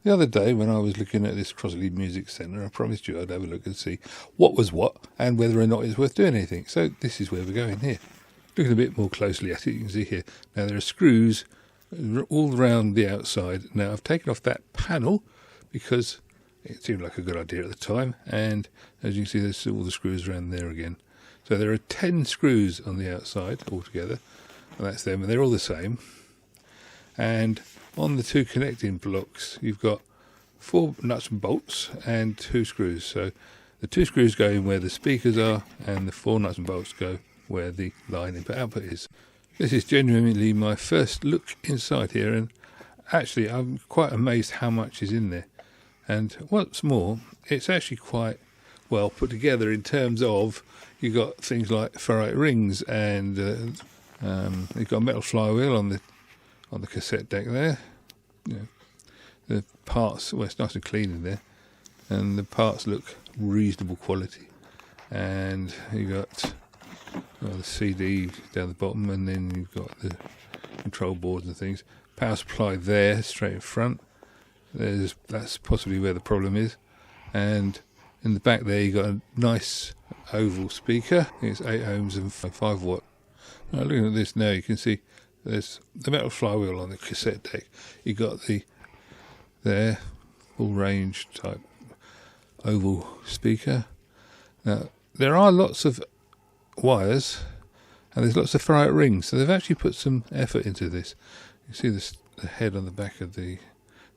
The other day when I was looking at this Crosley Music Center, I promised you I'd have a look and see what was what and whether or not it's worth doing anything. So this is where we're going here. Looking a bit more closely at it, you can see here. Now there are screws all around the outside. Now I've taken off that panel because it seemed like a good idea at the time. And as you can see, there's all the screws around there again. So there are 10 screws on the outside altogether. And that's them, and they're all the same. And on the two connecting blocks, you've got 4 nuts and bolts and 2 screws. So the 2 screws go in where the speakers are, and the 4 nuts and bolts go where the line input output is. This is genuinely my first look inside here, and actually I'm quite amazed how much is in there. And what's more, it's actually quite well put together in terms of you've got things like ferrite rings, and you've got a metal flywheel on the cassette deck there. You know, the parts, well, it's nice and clean in there, and the parts look reasonable quality. And you got the CD down the bottom, and then you've got the control boards and things. Power supply there, straight in front. That's possibly where the problem is. And in the back there, you got a nice oval speaker. I think it's 8 ohms and 5 watt. Now looking at this now, you can see there's the metal flywheel on the cassette deck. You got the full range type oval speaker. Now there are lots of wires and there's lots of ferrite rings, so they've actually put some effort into this. You see the head on the back of the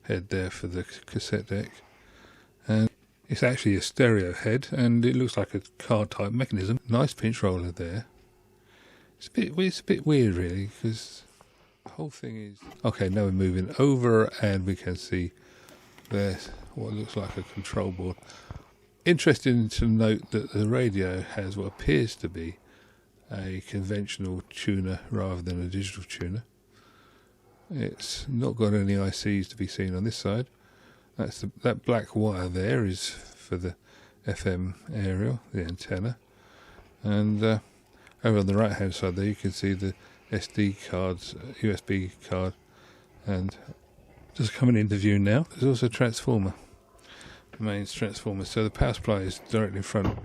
head there for the cassette deck, and it's actually a stereo head, and it looks like a card type mechanism. Nice pinch roller there. It's a bit weird really, because the whole thing is... Okay, now we're moving over and we can see there's what looks like a control board. Interesting to note that the radio has what appears to be a conventional tuner rather than a digital tuner. It's not got any ICs to be seen on this side. That black wire there is for the FM aerial, the antenna. And over on the right hand side there you can see the SD cards, USB card, and just coming into view now, there's also a transformer, the mains transformer, so the power supply is directly in front.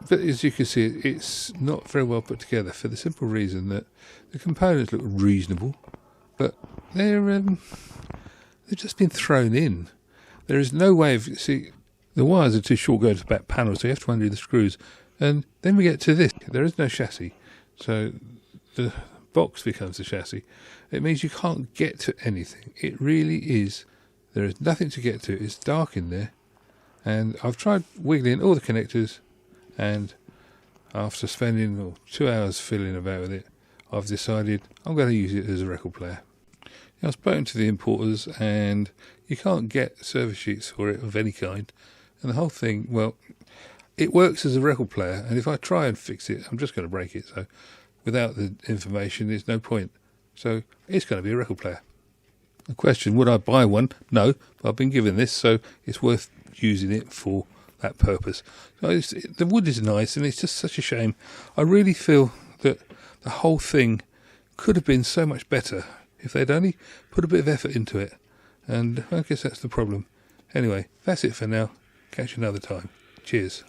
But as you can see, it's not very well put together for the simple reason that the components look reasonable, but they've just been thrown in. There is no way of... See, the wires are too short going to the back panel, so you have to undo the screws. And then we get to this. There is no chassis, so the box becomes the chassis. It means you can't get to anything. It really is. There is nothing to get to. It's dark in there. And I've tried wiggling all the connectors, and after spending 2 hours fiddling about with it, I've decided I'm going to use it as a record player. I've spoken to the importers, and you can't get service sheets for it of any kind. And the whole thing, well, it works as a record player, and if I try and fix it, I'm just going to break it. So without the information, there's no point. So it's going to be a record player. The question, would I buy one? No, but I've been given this, so it's worth using it for that purpose. So the wood is nice, and it's just such a shame. I really feel that the whole thing could have been so much better if they'd only put a bit of effort into it. And I guess that's the problem. Anyway, that's it for now. Catch you another time. Cheers.